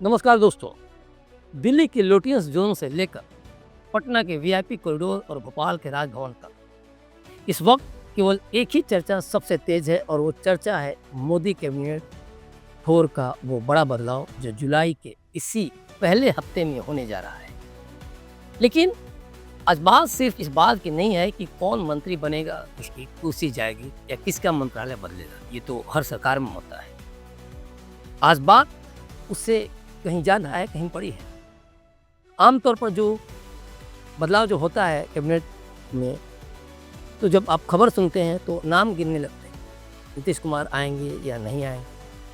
नमस्कार दोस्तों। दिल्ली के लोटियंस जोन से लेकर पटना के वीआईपी कॉरिडोर और भोपाल के राजभवन तक इस वक्त केवल एक ही चर्चा सबसे तेज है और वो चर्चा है मोदी कैबिनेट 4 का वो बड़ा बदलाव जो जुलाई के इसी पहले हफ्ते में होने जा रहा है। लेकिन आज बात सिर्फ इस बात की नहीं है कि कौन मंत्री बनेगा, किसकी कुर्सी जाएगी या किसका मंत्रालय बदलेगा। ये तो हर सरकार में होता है। आज बात उससे कहीं ज़्यादा है, कहीं बड़ी है। आमतौर पर जो बदलाव जो होता है कैबिनेट में, तो जब आप खबर सुनते हैं तो नाम गिनने लगते हैं। नीतीश कुमार आएंगे या नहीं आएंगे,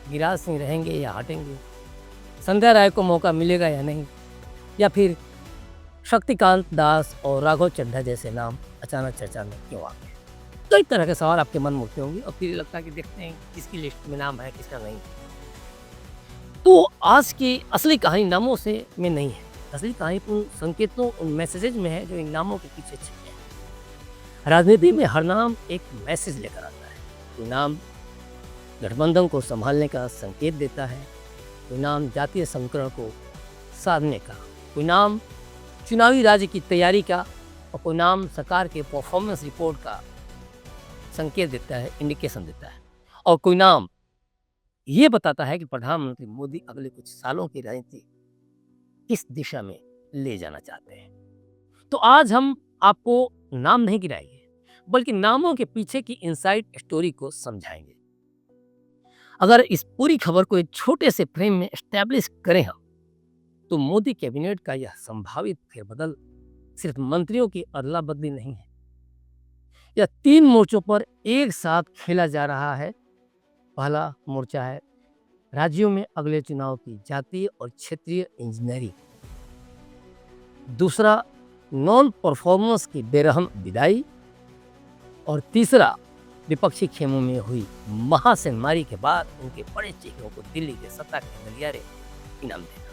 गिरिराज सिंह रहेंगे या हटेंगे, संध्या राय को मौका मिलेगा या नहीं, या फिर शक्तिकांत दास और राघव चड्ढा जैसे नाम अचानक चर्चा में क्यों आ गए। कई तरह के सवाल आपके मन में उठते होंगे और फिर लगता है कि देखते हैं किसकी लिस्ट में नाम है, किसका नहीं। तो आज की असली कहानी नामों से में नहीं है। असली कहानी उन संकेतों, उन मैसेजेज में है जो इन नामों के पीछे छिपे हैं। राजनीति में हर नाम एक मैसेज लेकर आता है। कोई नाम गठबंधन को संभालने का संकेत देता है, कोई नाम जातीय समीकरण को साधने का, कोई नाम चुनावी राज्य की तैयारी का, और कोई नाम सरकार के परफॉर्मेंस रिपोर्ट का संकेत देता है, इंडिकेशन देता है, और कोई नाम ये बताता है कि प्रधानमंत्री मोदी अगले कुछ सालों की राजनीति किस दिशा में ले जाना चाहते हैं। तो आज हम आपको नाम नहीं गिराएंगे, बल्कि नामों के पीछे की इनसाइड स्टोरी को समझाएंगे। अगर इस पूरी खबर को एक छोटे से फ्रेम में एस्टैब्लिश करें हम, तो मोदी कैबिनेट का यह संभावित फेरबदल सिर्फ मंत्रियों की अदला बदली नहीं है। यह 3 मोर्चों पर एक साथ खेला जा रहा है। पहला मोर्चा है राज्यों में अगले चुनाव की जातीय और क्षेत्रीय इंजीनियरिंग। दूसरा, नॉन परफॉर्मेंस की बेरहम विदाई। और तीसरा, विपक्षी खेमों में हुई महासेनमारी के बाद उनके बड़े चेहरों को दिल्ली के सत्ता के गलियारे इनाम देना।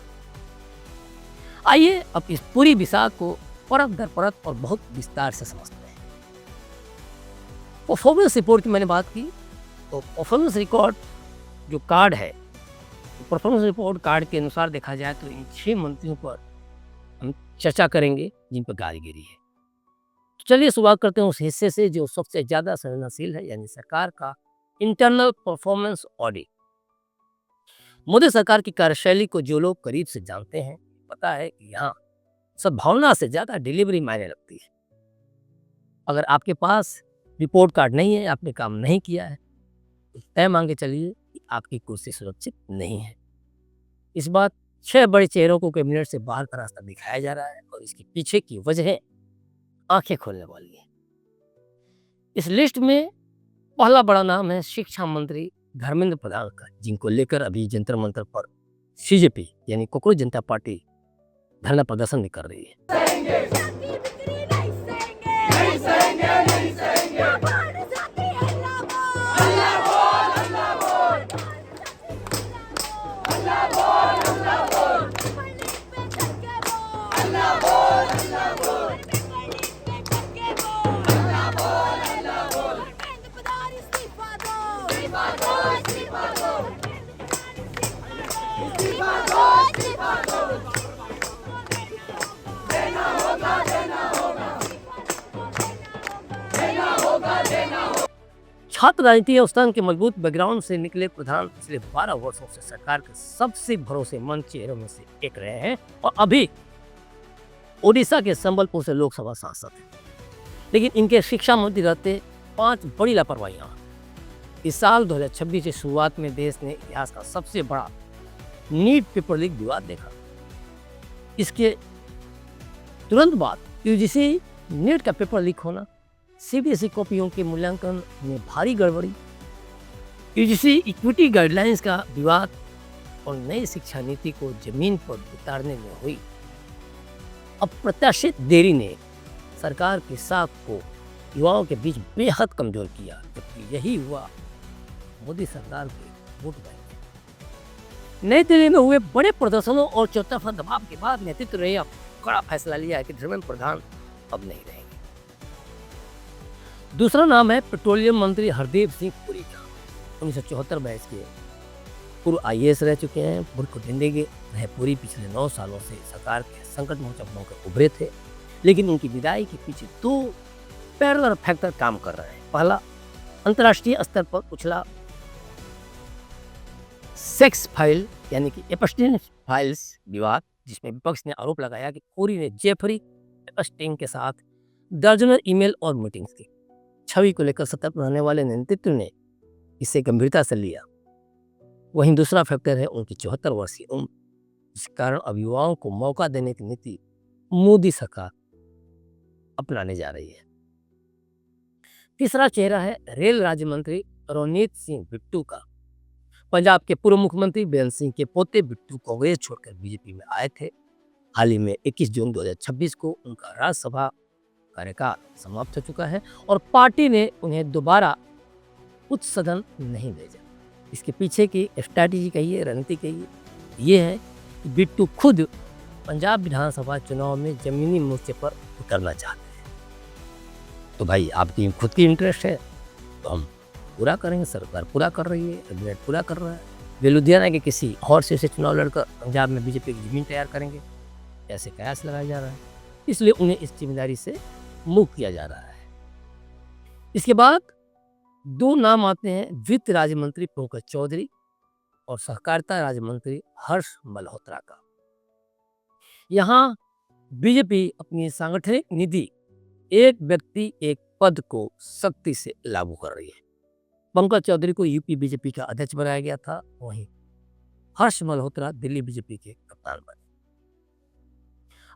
आइए अब इस पूरी विसाख को परत दर परत और बहुत विस्तार से समझते हैं। परफॉर्मेंस रिपोर्ट की मैंने बात की, तो परफॉर्मेंस रिकॉर्ड जो कार्ड है, परफॉर्मेंस रिपोर्ट कार्ड के अनुसार देखा जाए तो इन 6 मंत्रियों पर हम चर्चा करेंगे जिन पर कारीगरी है। तो चलिए शुरुआत करते हैं उस हिस्से से जो सबसे ज़्यादा संवेदनशील है, यानी सरकार का इंटरनल परफॉर्मेंस ऑडिट। मोदी सरकार की कार्यशैली को जो लोग करीब से जानते हैं, पता है कि यहाँ सद्भावना से ज़्यादा डिलीवरी मायने लगती है। अगर आपके पास रिपोर्ट कार्ड नहीं है, आपने काम नहीं किया है, तो तय मान के चलिए कि आपकी कुर्सी सुरक्षित नहीं है। इस बार 6 बड़े चेहरों को कैबिनेट से बाहर का रास्ता दिखाया जा रहा है और इसके पीछे की वजह आंखें खोलने वाली है। इस लिस्ट में पहला बड़ा नाम है शिक्षा मंत्री धर्मेंद्र प्रधान का, जिनको लेकर अभी जंतर मंतर पर सीजेपी यानी कोकरोच जनता पार्टी धरना प्रदर्शन भी कर रही है। छात्र राजनीति और संघ के मजबूत बैकग्राउंड से निकले प्रधान पिछले 12 वर्षों से सरकार के सबसे भरोसेमंद चेहरों में से एक रहे हैं और अभी ओडिशा के संबलपुर से लोकसभा सांसद हैं। लेकिन इनके शिक्षा मंत्री रहते 5 बड़ी लापरवाहियां। इस साल 2026 की शुरुआत में देश ने इतिहास का सबसे बड़ा नीट पेपर लीक विवाद देखा। इसके तुरंत बाद यूजीसी नीट का पेपर लीक होना, सीबीएसई कॉपियों के मूल्यांकन में भारी गड़बड़ी, यूजीसी इक्विटी गाइडलाइंस का विवाद और नई शिक्षा नीति को जमीन पर उतारने में हुई अप्रत्याशित देरी ने सरकार की साख को युवाओं के बीच बेहद कमजोर किया, जबकि यही हुआ मोदी सरकार के वोट बैंक। नई दिल्ली में हुए बड़े प्रदर्शनों और चौतरफा दबाव के बाद नेतृत्व ने अब कड़ा फैसला लिया है कि धर्मेंद्र प्रधान अब नहीं रहेंगे। दूसरा नाम है पेट्रोलियम मंत्री हरदीप सिंह पुरी का। 1974 बैच के पूर्व IAS रह चुके हैं। बुर्क जिंदगी रहे पूरी पिछले 9 सालों से सरकार के संकट में चपड़ों के उभरे थे, लेकिन उनकी विदाई के पीछे 2 पैरेलल फैक्टर काम कर रहे हैं। पहला, अंतर्राष्ट्रीय स्तर पर उछला सेक्स फाइल यानी कि एपस्टीन फाइल्स विवाद, जिसमें विपक्ष ने आरोप लगाया कि कोरी ने जेफरी एपस्टीन के साथ दर्जनों ईमेल और मीटिंग्स की। छवि को लेकर सतर्क रहने वाले नेतृत्व ने इसे गंभीरता से लिया। वहीं दूसरा फैक्टर है उनकी 74 वर्षीय उम्र, जिस कारण अब युवाओं को मौका देने की नीति मोदी सरकार अपनाने जा रही है। तीसरा चेहरा है रेल राज्य मंत्री रवनीत सिंह बिट्टू का। पंजाब के पूर्व मुख्यमंत्री बेअंत सिंह के पोते बिट्टू कांग्रेस छोड़कर बीजेपी में आए थे। हाल ही में 21 जून 2026 को उनका राज्यसभा कार्यकाल समाप्त हो चुका है और पार्टी ने उन्हें दोबारा उच्च सदन नहीं भेजा। इसके पीछे की स्ट्रैटेजी कहिए, रणनीति कहिए, ये है कि बिट्टू खुद पंजाब विधानसभा चुनाव में जमीनी मोर्चे पर उतरना चाहते हैं। तो भाई आपकी खुद की इंटरेस्ट है तो हम पूरा करेंगे, सरकार पूरा कर रही है, कैबिनेट पूरा कर रहा है। वे लुधियाना के किसी और से चुनाव लड़कर पंजाब में बीजेपी की जमीन तैयार करेंगे, ऐसे कयास लगाया जा रहा है, इसलिए उन्हें इस जिम्मेदारी से मुक्त किया जा रहा है। इसके बाद 2 नाम आते हैं वित्त राज्य मंत्री पंकज चौधरी और सहकारिता राज्य मंत्री हर्ष मल्होत्रा का। यहाँ बीजेपी अपनी सांगठनिक नीति एक व्यक्ति एक पद को सख्ती से लागू कर रही है। पंकज चौधरी को यूपी बीजेपी का अध्यक्ष बनाया गया था, वहीं हर्ष मल्होत्रा दिल्ली बीजेपी के कप्तान बने।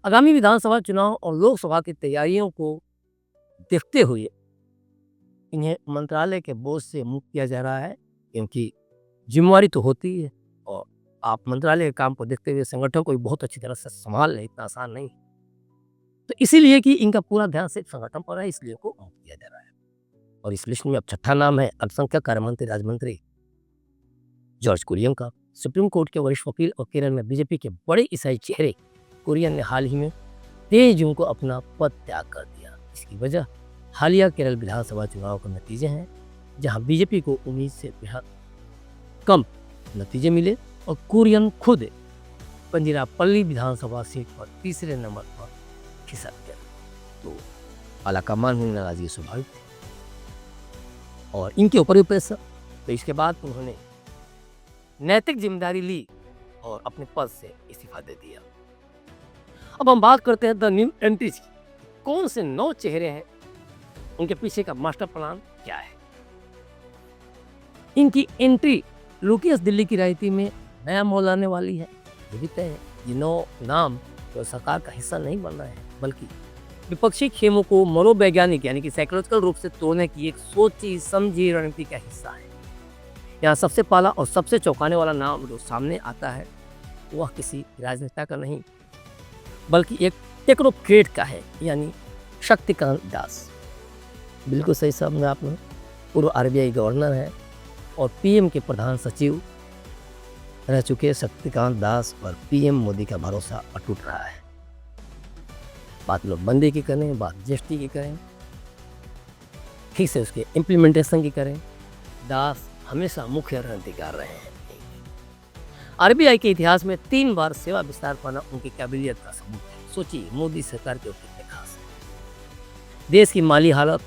आगामी विधानसभा चुनाव और लोकसभा की तैयारियों को देखते हुए इन्हें मंत्रालय के बोझ से मुक्त किया जा रहा है, क्योंकि जिम्मेवारी तो होती है और आप मंत्रालय के काम को देखते हुए संगठन को बहुत अच्छी तरह से संभाल लें, इतना आसान नहीं। तो इसीलिए कि इनका पूरा ध्यान सिर्फ संगठन पर है, इसलिए को मुक्त किया जा रहा है। और इस लिस्ट में अब छठा नाम है अल्पसंख्यक कार्य मंत्री राज्य मंत्री जॉर्ज कुरियन का। सुप्रीम कोर्ट के वरिष्ठ वकील और केरल में बीजेपी के बड़े ईसाई चेहरे कुरियन ने हाल ही में 23 जून को अपना पद त्याग कर दिया। इसकी वजह हालिया केरल विधानसभा चुनाव के नतीजे हैं, जहां बीजेपी को उम्मीद से बेहद कम नतीजे मिले और कुरियन खुद पंजीरापल्ली विधानसभा सीट पर तीसरे नंबर पर खिसक गए। तो आलाकमान में नाराजगी स्वाभाविक थी और इनके ऊपर भी प्रेशर। तो इसके बाद उन्होंने नैतिक जिम्मेदारी ली और अपने पद से इस्तीफा दे दिया। अब हम बात करते हैं द न्यू एंट्रीज की। कौन से 9 चेहरे हैं, उनके पीछे का मास्टर प्लान क्या है। इनकी एंट्री लुकियस दिल्ली की राजनीति में नया मोड़ लाने वाली है। ये भी तय है ये 9 नाम तो सरकार का हिस्सा नहीं बन रहे हैं, बल्कि विपक्षी खेमों को मनोवैज्ञानिक यानी कि साइकोलॉजिकल रूप से तोड़ने की एक सोची समझी रणनीति का हिस्सा है। यहाँ सबसे पहला और सबसे चौंकाने वाला नाम जो सामने आता है वह किसी राजनेता का नहीं, बल्कि एक टेक्नोक्रेट का है, यानी शक्तिकांत दास। बिल्कुल सही समझा आपने। पूर्व RBI गवर्नर है और PM के प्रधान सचिव रह चुके शक्तिकांत दास पर PM मोदी का भरोसा अटूट रहा है। बात नोटबंदी की करें, बात GST की करें, ठीक से उसके इम्प्लीमेंटेशन की करें, दास हमेशा मुख्य रणनीतिकार रहे हैं। RBI के इतिहास में 3 बार सेवा विस्तार पाना उनकी काबिलियत का सबूत है। सोचिए मोदी सरकार के कितने खास है। देश की माली हालत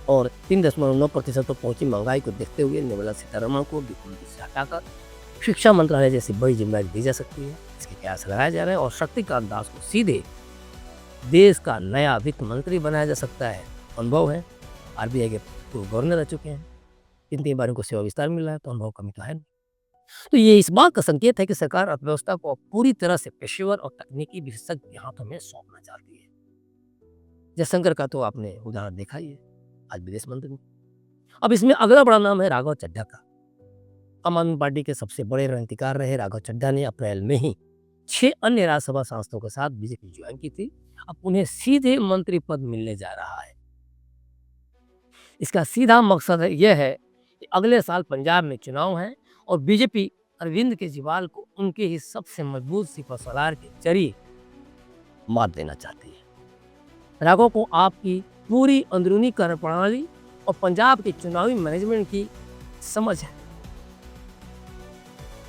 और 3.9% पर पहुंची महंगाई को देखते हुए निर्मला सीतारमण को वित्त मंत्री से हटाकर शिक्षा मंत्रालय जैसी बड़ी जिम्मेदारी दी जा सकती है, इसके कयास लगाया जा रहे हैं और शक्तिकांत दास को सीधे देश का नया वित्त मंत्री बनाया जा सकता है। अनुभव है, RBI के पूर्व गवर्नर रह चुके हैं, 3 बार उनको सेवा विस्तार मिला है, तो अनुभव कमी तो है नहीं। तो ये इस बात का संकेत है कि सरकार अर्थव्यवस्था को पूरी तरह से पेशेवर और तकनीकी विशेषज्ञ के हाथों में सौंपना चाहती है। जयशंकर का तो आपने उदाहरण देखा ही है, आज विदेश मंत्री। अब इसमें अगला बड़ा नाम है राघव चड्ढा का। आम आदमी पार्टी के सबसे बड़े रणनीतिकार रहे राघव चड्ढा ने अप्रैल में ही 6 अन्य राज्यसभा सांसदों के साथ बीजेपी ज्वाइन की थी। अब उन्हें सीधे मंत्री पद मिलने जा रहा है। इसका सीधा मकसद यह है कि अगले साल पंजाब में चुनाव हैं और बीजेपी अरविंद केजरीवाल को उनके ही सबसे मजबूत सिपहसालार के जरिए मात देना चाहती है। राघव को आपकी पूरी अंदरूनी कार्यप्रणाली और पंजाब के चुनावी मैनेजमेंट की समझ है।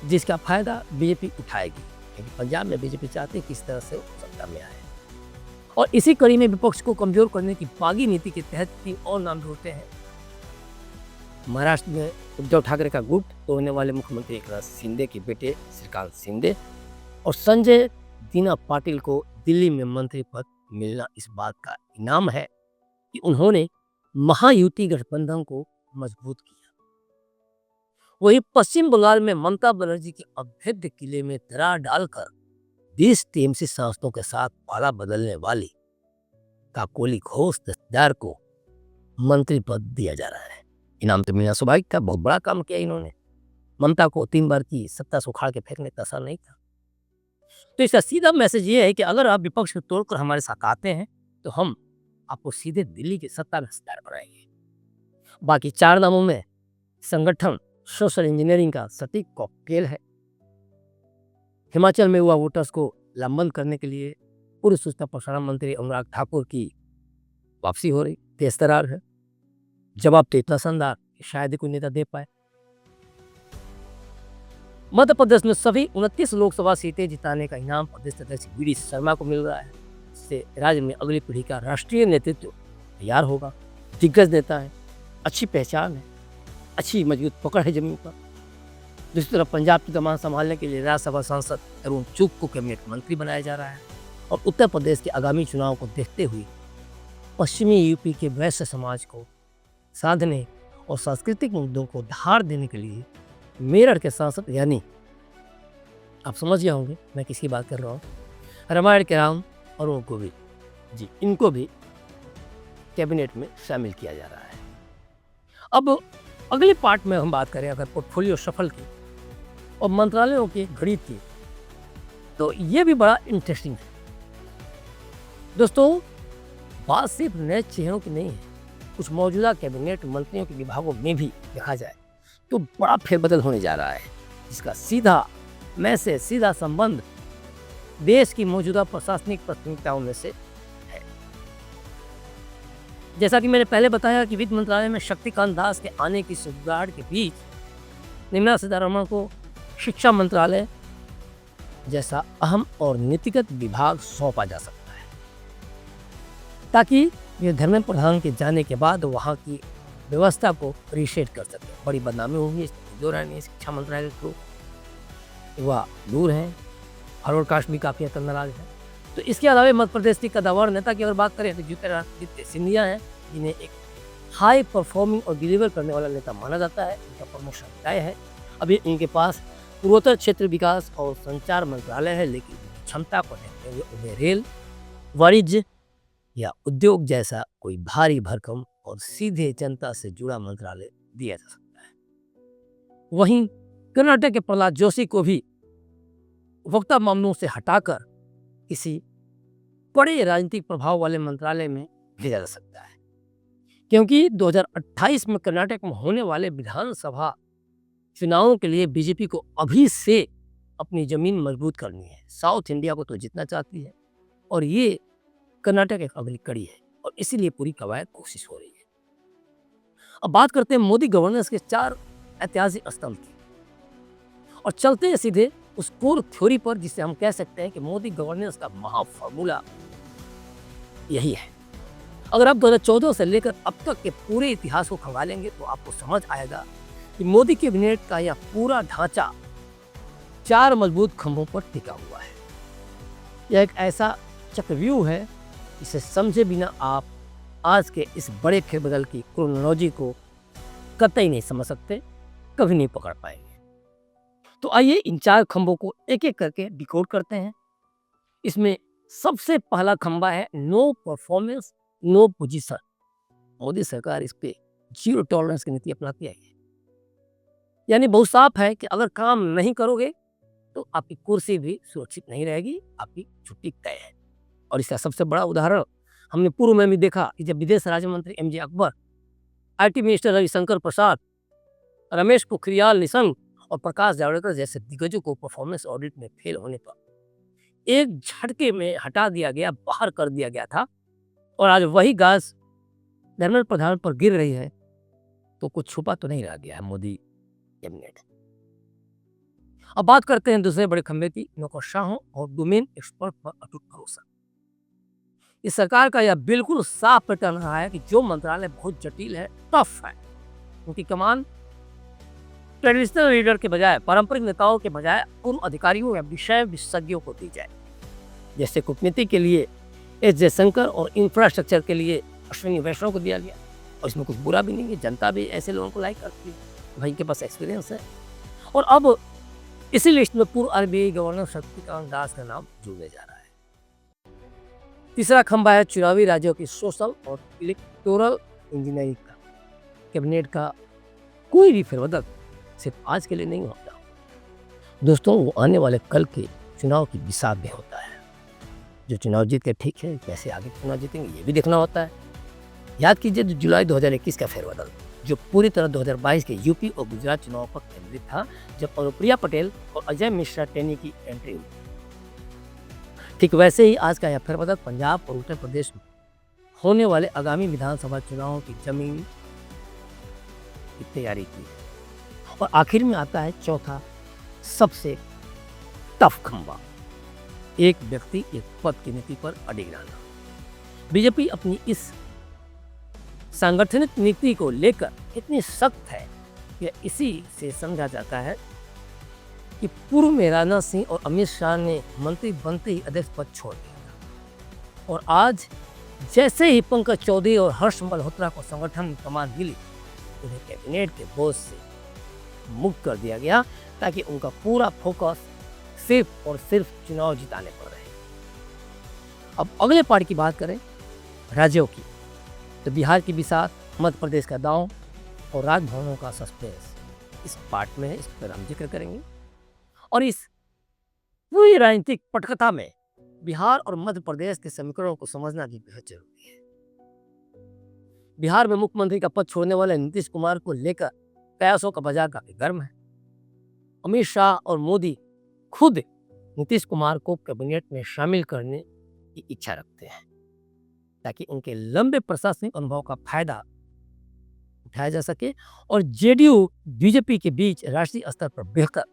जिसका फायदा बीजेपी उठाएगी, क्योंकि पंजाब में बीजेपी चाहती है किस तरह से वो सत्ता में आए। और इसी कड़ी में विपक्ष को कमजोर करने की बागी नीति के तहत 3 और नाम ढूंढते हैं। महाराष्ट्र में उद्धव ठाकरे का गुट तोड़ने वाले मुख्यमंत्री एकनाथ शिंदे के बेटे श्रीकांत शिंदे और संजय दीना पाटिल को दिल्ली में मंत्री पद मिलना इस बात का इनाम है कि उन्होंने महायुति गठबंधन को मजबूत किया। वही पश्चिम बंगाल में ममता बनर्जी के अभेद्य किले में दरार डालकर 20 टीएमसी सांसदों के साथ पाला बदलने वाली काकोली घोष दस्तेदार को मंत्री पद दिया जा रहा है। इनाम तो मिलना स्वाभाविक था, बहुत बड़ा काम किया इन्होंने। ममता को 3 बार की सत्ता से उखाड़ के फेंकने का असर नहीं था। तो इसका सीधा मैसेज ये है कि अगर आप विपक्ष को तोड़कर हमारे साथ आते हैं तो हम आपको सीधे दिल्ली की सत्ता में हिस्सेदार बनाएंगे। बाकी 4 नामों में संगठन सोशल इंजीनियरिंग का सटीक कॉकटेल है। हिमाचल में हुआ वोटर्स को लामबंद करने के लिए पूर्व सूचना प्रसारण मंत्री अनुराग ठाकुर की वापसी हो रही, तेज तरार है। जवाब तो इतना शानदार कि शायद ही कोई नेता दे पाए। मध्य प्रदेश में सभी 29 लोकसभा सीटें जिताने का इनाम प्रदेश अध्यक्ष वी.डी. शर्मा को मिल रहा है। इससे राज्य में अगली पीढ़ी का राष्ट्रीय नेतृत्व तैयार होगा। दिग्गज नेता है, अच्छी पहचान है, अच्छी मजबूत पकड़ है जमीन पर। दूसरी तरफ पंजाब की कमान संभालने के लिए राज्यसभा सांसद अरुण चुग को कैबिनेट मंत्री बनाया जा रहा है। और उत्तर प्रदेश के आगामी चुनाव को देखते हुए पश्चिमी यूपी के वैश्य समाज को साधने और सांस्कृतिक मुद्दों को धार देने के लिए मेरठ के सांसद, यानी आप समझ गए होंगे मैं किसकी बात कर रहा हूँ, रामायण के राम अरुण गोविल जी, इनको भी कैबिनेट में शामिल किया जा रहा है। अब अगले पार्ट में हम बात करें अगर पोर्टफोलियो शफल की और मंत्रालयों की गणित की, तो ये भी बड़ा इंटरेस्टिंग है। दोस्तों, बात सिर्फ नए चेहरों की नहीं है, कुछ मौजूदा कैबिनेट मंत्रियों के विभागों में भी देखा जाए तो बड़ा फेरबदल होने जा रहा है, जिसका सीधा संबंध देश की मौजूदा प्रशासनिक प्राथमिकताओं में से है। जैसा कि मैंने पहले बताया कि वित्त मंत्रालय में शक्तिकांत दास के आने की सुगबुगाहट के बीच निर्मला सीतारमण को शिक्षा मंत्रालय जैसा अहम और नीतिगत विभाग सौंपा जा सकता है, ताकि ये धर्मेंद्र प्रधान के जाने के बाद वहाँ की व्यवस्था को रीसेट कर सके। बड़ी बदनामी होगी दौरान शिक्षा मंत्रालय को, वह दूर हैं, फॉरवर्ड कास्ट भी काफ़ी हद नाराज है। तो इसके अलावा मध्य प्रदेश की कदावर नेता की अगर बात करें तो ज्योतिरादित्य सिंधिया हैं, जिन्हें एक हाई परफॉर्मिंग और डिलीवर करने वाला नेता माना जाता है। इनका प्रमोशन तय है। अभी इनके पास पूर्वोत्तर क्षेत्र विकास और संचार मंत्रालय है, लेकिन क्षमता को देखते हुए उन्हें रेल, वाणिज्य या उद्योग जैसा कोई भारी भरकम और सीधे जनता से जुड़ा मंत्रालय दिया जा सकता है। वहीं कर्नाटक के प्रहलाद जोशी को भी उपभोक्ता मामलों से हटाकर किसी बड़े राजनीतिक प्रभाव वाले मंत्रालय में भेजा जा सकता है, क्योंकि 2028 में कर्नाटक में होने वाले विधानसभा चुनावों के लिए बीजेपी को अभी से अपनी जमीन मजबूत करनी है। साउथ इंडिया को तो जीतना चाहती है और ये कर्नाटक एक अगली कड़ी है और इसीलिए पूरी कवायद कोशिश हो रही है। अब बात करते हैं मोदी गवर्नेंस के 4 ऐतिहासिक स्तंभ की और चलते हैं सीधे उस कोर थ्योरी पर, जिसे हम कह सकते हैं कि मोदी गवर्नेंस का महा फॉर्मूला यही है। अगर आप 2014 से लेकर अब तक के पूरे इतिहास को खंगालेंगे तो आपको समझ आएगा कि मोदी कैबिनेट का यह पूरा ढांचा 4 मजबूत खंभों पर टिका हुआ है। यह एक ऐसा चक्रव्यूह है, इसे समझे बिना आप आज के इस बड़े फेरबदल की क्रोनोलॉजी को कतई नहीं समझ सकते, कभी नहीं पकड़ पाएंगे। तो आइए इन 4 खंभों को एक एक करके डिकोड करते हैं। इसमें सबसे पहला खंभा है no performance no position. Modi सरकार इस पे 0 टॉलरेंस की नीति अपनाती है, यानी बहुत साफ है कि अगर काम नहीं करोगे तो आपकी कुर्सी भी सुरक्षित नहीं रहेगी, आपकी छुट्टी तय है। और इसका सबसे बड़ा उदाहरण हमने पूर्व में भी देखा कि जब विदेश राज्य मंत्री MJ Akbar, IT minister Ravishankar Prasad, Ramesh Pokhriyal Nishank और प्रकाश जावड़ेकर जैसे दिग्गजों को परफॉर्मेंस ऑडिट में फेल होने पर एक झटके में हटा दिया गया, बाहर कर दिया गया था। और आज वही गाज धर्मेंद्र प्रधान पर गिर रही है, तो कुछ छुपा तो नहीं रह गया है मोदी कैबिनेट। अब बात करते हैं दूसरे बड़े खंभे की, नौकरशाहों और डोमेन एक्सपर्ट पर अटूट भरोसा। इस सरकार का यह बिल्कुल साफ पैटर्न रहा है कि जो मंत्रालय बहुत जटिल है, टफ है, उनकी कमान ट्रेडिशनल लीडर के बजाय, पारंपरिक नेताओं के बजाय पूर्व अधिकारियों या विषय विशेषज्ञों को दी जाए। जैसे कूटनीति के लिए एस जयशंकर और इंफ्रास्ट्रक्चर के लिए अश्विनी वैष्णव को दिया गया। और इसमें कुछ बुरा भी नहीं है, जनता भी ऐसे लोगों को लाइक करती है, भाई के पास एक्सपीरियंस है। और अब इसी लिस्ट में पूर्व आरबीआई गवर्नर शक्तिकांत दास का नाम जुड़ने जा रहा है। तीसरा खंभा है चुनावी राज्यों की सोशल और इलेक्टोरल इंजीनियरिंग का। कैबिनेट का कोई भी फेरबदल सिर्फ आज के लिए नहीं होता दोस्तों, वो आने वाले कल के चुनाव की दिशा में होता है। जो चुनाव जीत के ठीक है, कैसे आगे चुनाव जीतेंगे ये भी देखना होता है। याद कीजिए जुलाई 2021 का फेरबदल, जो पूरी तरह 2022 के यूपी और गुजरात चुनाव पर केंद्रित था, जब अनुप्रिया पटेल और अजय मिश्रा टेनी की एंट्री हुई। ठीक वैसे ही आज का यह फेरबदल पंजाब और उत्तर प्रदेश में होने वाले आगामी विधानसभा चुनावों की जमीन की तैयारी की। और आखिर में आता है चौथा सबसे टफ खंभा, एक व्यक्ति एक पद की नीति पर अड़िग रहना। बीजेपी अपनी इस सांगठनिक नीति को लेकर इतनी सख्त है कि इसी से समझा जाता है कि पूर्व में राजनाथ सिंह और अमित शाह ने मंत्री बनते ही अध्यक्ष पद छोड़ दिया था। और आज जैसे ही पंकज चौधरी और हर्ष मल्होत्रा को संगठन में कमान मिली, उन्हें कैबिनेट के बोझ से मुक्त कर दिया गया, ताकि उनका पूरा फोकस सिर्फ और सिर्फ चुनाव जिताने पर रहे। अब अगले पार्ट की बात करें राज्यों की, तो बिहार की बिसात, मध्य प्रदेश का दांव और राजभवनों का सस्पेंस इस पार्ट में है, इस पर हम जिक्र करेंगे। और इस पूरी राजनीतिक पटकथा में बिहार और मध्य प्रदेश के समीकरणों को समझना भी बेहद जरूरी है। बिहार में मुख्यमंत्री का पद छोड़ने वाले नीतीश कुमार को लेकर कयासों का बाजार काफी गर्म है। अमित शाह और मोदी खुद नीतीश कुमार को कैबिनेट में शामिल करने की इच्छा रखते हैं, ताकि उनके लंबे प्रशासनिक अनुभव का फायदा उठाया जा सके और जेडीयू बीजेपी के बीच राष्ट्रीय स्तर पर बेहतर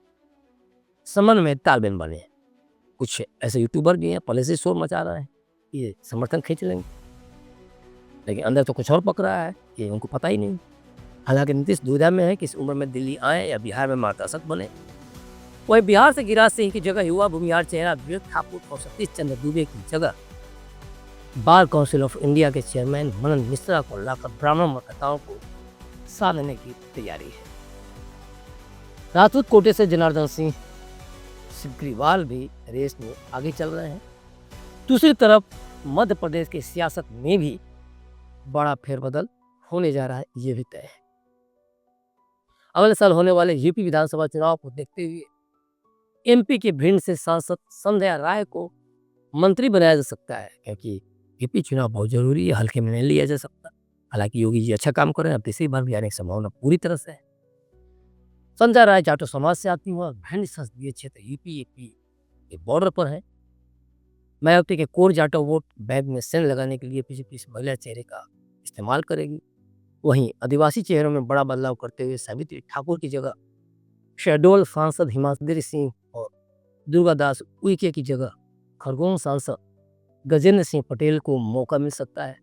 समन्वय तालमेल बने। कुछ ऐसे यूट्यूबर भी हैं, पहले से शोर मचा रहे हैं, ये समर्थन खींच लेंगे, लेकिन अंदर तो कुछ और पक रहा है कि उनको पता ही नहीं। हालांकि नीतीश दुविधा में है कि इस उम्र में दिल्ली आए या बिहार में मार्गदर्शक बने। वही बिहार से गिरिराज सिंह की जगह युवा भूमिहार चेहरा विवेक ठाकुर और सतीश चंद्र दुबे की जगह बार काउंसिल ऑफ इंडिया के चेयरमैन मनन मिश्रा को लाकर ब्राह्मण मतदाताओं को साधने की तैयारी है। राजपूत कोटे से जनार्दन सिंह सिग्रीवाल भी रेस में आगे चल रहे हैं। दूसरी तरफ मध्य प्रदेश की सियासत में भी बड़ा फेरबदल होने जा रहा है, ये भी तय है। अगले साल होने वाले यूपी विधानसभा चुनाव को देखते हुए एमपी के भिंड से सांसद संध्या राय को मंत्री बनाया जा सकता है, क्योंकि यूपी चुनाव बहुत जरूरी है, हल्के में नहीं लिया जा सकता। हालांकि योगी जी अच्छा काम कर रहे हैं, अब तीसरी बार भी आने की संभावना पूरी तरह से है। संध्या राय जाटो समाज से आती हुआ भिंड संसदीय क्षेत्र यूपी एपी के बॉर्डर पर है। मायावती के कोर जाटो वोट बैंक में सेंध लगाने के लिए बीजेपी इस महिला चेहरे का इस्तेमाल करेगी। वहीं आदिवासी चेहरों में बड़ा बदलाव करते हुए सावित्री ठाकुर की जगह शहडोल सांसद हिमाद्री सिंह और दुर्गादास उइके की जगह खरगोन सांसद गजेंद्र सिंह पटेल को मौका मिल सकता है,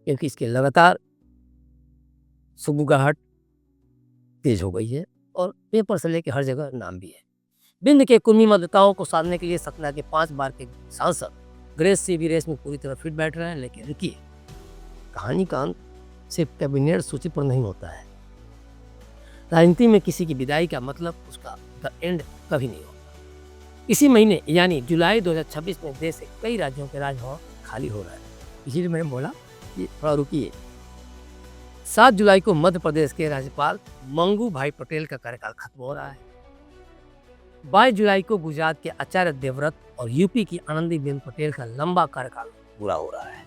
क्योंकि इसके लगातार सुगबुगाहट तेज हो गई है और पेपर से लेकर हर जगह नाम भी है। बिंद के कुर्मी मतदाताओं को साधने के लिए सतना के 5 बार के सांसद ग्रेस सिंह भी रेस में पूरी तरह फिट बैठ रहे हैं। लेकिन रुकिए, कहानी का अंत सिर्फ कैबिनेट सूची पर नहीं होता है। राजनीति में किसी की विदाई का मतलब उसका द एंड कभी नहीं होता। इसी महीने यानी जुलाई 2026 में देश के कई राज्यों के राजभवन खाली हो रहा है। इसीलिए मैंने बोला कि थोड़ा रुकिए। 7 जुलाई को मध्य प्रदेश के राज्यपाल मंगू भाई पटेल का कार्यकाल खत्म हो रहा है। 22 जुलाई को गुजरात के आचार्य देवव्रत और यूपी की आनंदीबेन पटेल का लंबा कार्यकाल पूरा हो रहा है।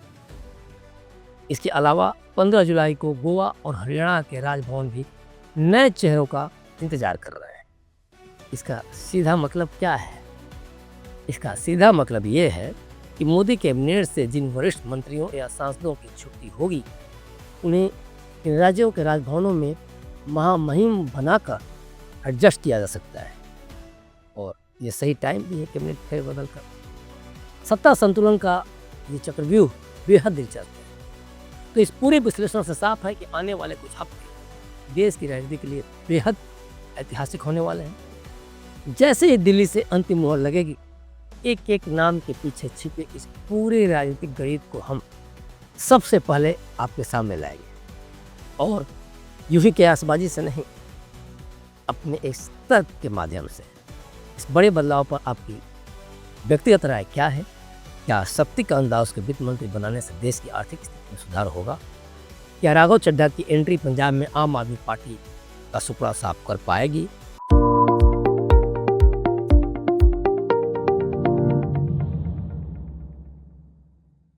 इसके अलावा 15 जुलाई को गोवा और हरियाणा के राजभवन भी नए चेहरों का इंतजार कर रहे हैं। इसका सीधा मतलब क्या है? इसका सीधा मतलब ये है कि मोदी कैबिनेट से जिन वरिष्ठ मंत्रियों या सांसदों की छुट्टी होगी, उन्हें इन राज्यों के राजभवनों में महामहिम बनाकर एडजस्ट किया जा सकता है। ये सही टाइम भी है कैबिनेट फेरबदल का। सत्ता संतुलन का ये चक्रव्यूह बेहद दिलचस्प है। तो इस पूरे विश्लेषण से साफ है कि आने वाले कुछ हफ्ते देश की राजनीति के लिए बेहद ऐतिहासिक होने वाले हैं। जैसे ही दिल्ली से अंतिम मोहर लगेगी, एक एक नाम के पीछे छिपे इस पूरे राजनीतिक गणित को हम सबसे पहले आपके सामने लाएंगे, और यूं ही कयासबाजी से नहीं, अपने एक तर्क के माध्यम से। इस बड़े बदलाव पर आपकी व्यक्तिगत राय क्या है? क्या शक्ति का अंदाज के वित्त मंत्री बनाने से देश की आर्थिक स्थिति में सुधार होगा? क्या राघव चड्ढा की एंट्री पंजाब में आम आदमी पार्टी का सुपड़ा साफ कर पाएगी?